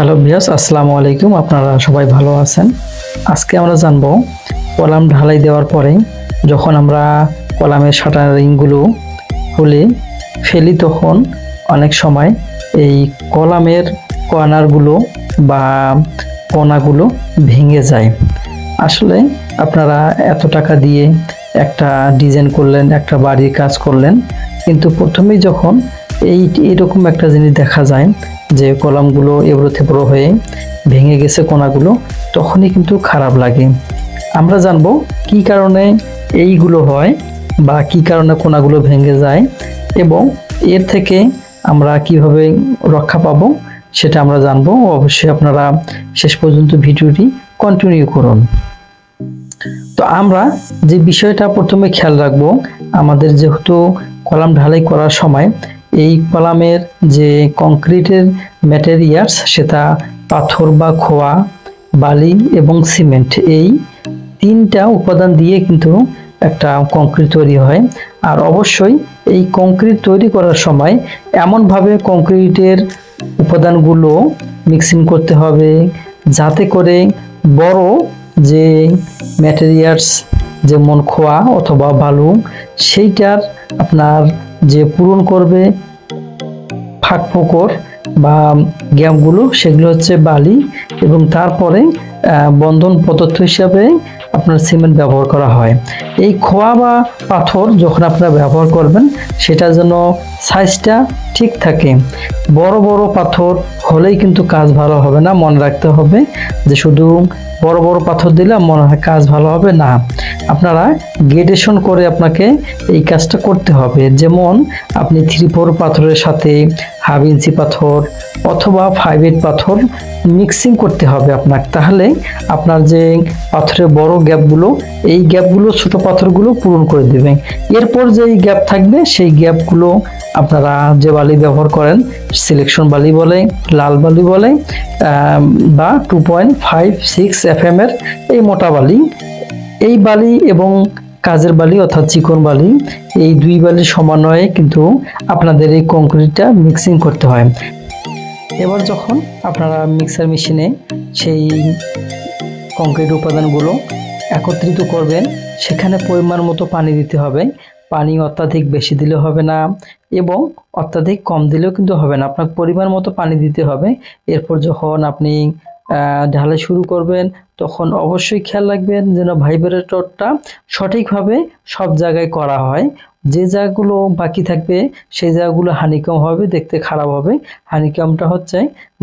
Hello viewers, আসসালামু আলাইকুম। আপনারা সবাই ভালো আছেন? আজকে আমরা জানবো কলাম ঢালাই দেওয়ার পরে যখন আমরা কলামের শাটারিংগুলো খুলে ফেলি তখন অনেক সময় এই কলামের কর্নারগুলো বা কোনাগুলো ভেঙে যায়। আসলে আপনারা এত টাকা দিয়ে একটা ডিজাইন করলেন, একটা বাড়ির কাজ করলেন, কিন্তু প্রথমেই যখন এইরকম একটা জিনিস দেখা যায় যে কলামগুলো এবড়ো থেবড়ো হয়ে ভেঙে গেছে কোনাগুলো, তখনই কিন্তু খারাপ লাগে। আমরা জানবো কি কারণে এইগুলো হয় বা কি কারণে কোনাগুলো ভেঙে যায় এবং এর থেকে আমরা কিভাবে রক্ষা পাবো সেটা আমরা জানবো। অবশ্যই আপনারা শেষ পর্যন্ত ভিডিওটি কন্টিনিউ করুন। তো আমরা যে বিষয়টা প্রথমে খেয়াল রাখবো, আমাদের যেহেতু কলাম ঢালাই করার সময় এই কলামের যে কংক্রিটের ম্যাটেরিয়ালস সেটা পাথর বা খোয়া, বালি এবং সিমেন্ট, এই তিনটা উপাদান দিয়ে কিন্তু একটা কংক্রিট তৈরি হয়। আর অবশ্যই এই কংক্রিট তৈরি করার সময় এমনভাবে কংক্রিটের উপাদানগুলো মিক্সিং করতে হবে যাতে করে বড় যে ম্যাটেরিয়ালস যেমন খোয়া অথবা বালু সেইটার আপনার যে পূরণ করবে ফাঁক ফোকর বা গ্যাপগুলো, সেগুলো হচ্ছে বালি এবং তারপরে বন্ধন পদার্থ হিসাবে আপনার সিমেন্ট ব্যবহার করা হয়। এই খোয়া বা পাথর যখন আপনারা ব্যবহার করবেন সেটার জন্য সাইজটা ঠিক থাকে। বড় বড় পাথর হলেই কিন্তু কাজ ভালো হবে না। মনে রাখতে হবে যে শুধু বড় বড় পাথর দিলে মনে হয় কাজ ভালো হবে না, আপনারা গ্রেডেশন করে আপনাকে এই কাজটা করতে হবে। যেমন আপনি 3-4 পাথরের সাথে 1/2 ইঞ্চি পাথর অথবা 5/8 পাথর মিক্সিং করতে হবে আপনার, তাহলে আপনার যে পাথরের বড় গ্যাপগুলো এই গ্যাপগুলো ছোট পাথরগুলো পূরণ করে দেবে। এরপর যেই গ্যাপ থাকবে সেই গ্যাপগুলো আপনারা যে বালি ব্যবহার করেন, সিলেকশন বালি বলে, লাল বালি বলে বা 2.56 FM এর এই মোটা বালি, এই বালি এবং কাজের বালি অর্থাৎ চিকন বালি, এই দুই বালির সমন্বয়ে কিন্তু আপনাদের এই কংক্রিটটা মিক্সিং করতে হয়। এবার যখন আপনারা মিক্সার মেশিনে সেই কংক্রিট উপাদানগুলো একত্রিত করবেন, সেখানে পরিমাণ মতো পানি দিতে হবে। পানি অত্যাধিক বেশি দিলে হবে না এবং অত্যাধিক কম দিলেও কিন্তু হবে না, আপনার পরিমাণ মতো পানি দিতে হবে। এরপর যখন আপনি ঢালাই শুরু করবেন তখন অবশ্যই খেয়াল রাখবেন যেন ভাইব্রেটরটা সঠিকভাবে সব জায়গায় করা হয়। যে জায়গাগুলো বাকি থাকবে সেই জায়গাগুলো হানিকম হবে, দেখতে খারাপ হবে। হানিকমটা হচ্ছে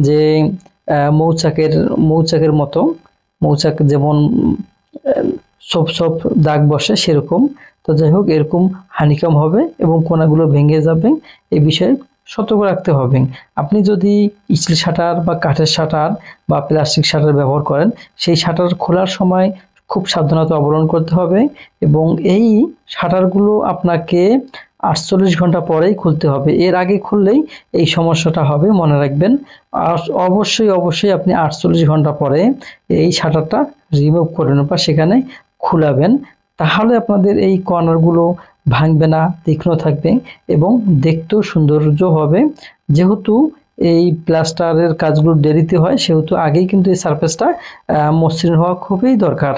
যে মৌচাকের মতো, মৌচাক যেমন সব সব দাগ বসে সেরকম। তো যাই হোক, এরকম হানিকম হবে এবং কোনাগুলো ভেঙে যাবে, এই বিষয়ে সতর্ক রাখতে হবে। আপনি যদি স্টিল শাটার বা কাঠের শাটার বা প্লাস্টিক শাটার ব্যবহার করেন, সেই শাটার খোলার সময় খুব সাবধানতা অবলম্বন করতে হবে এবং এই শাটারগুলো আপনাকে 48 ঘন্টা পরেই খুলতে হবে। এর আগে খুললেই এই সমস্যাটা হবে, মনে রাখবেন। আর অবশ্যই আপনি 48 ঘন্টা পরে এই শাটারটা রিমুভ করবেন বা সেখানে খুলাবেন, তাহলে আপনাদের এই কর্নারগুলো ভাঙবে না, তীক্ষ্ণ থাকবে এবং দেখতেও সৌন্দর্য হবে। যেহেতু এই প্লাস্টারের কাজগুলো দেরিতে হয় সেহেতু আগেই কিন্তু এই সারফেসটা মসৃণ হওয়া খুবই দরকার।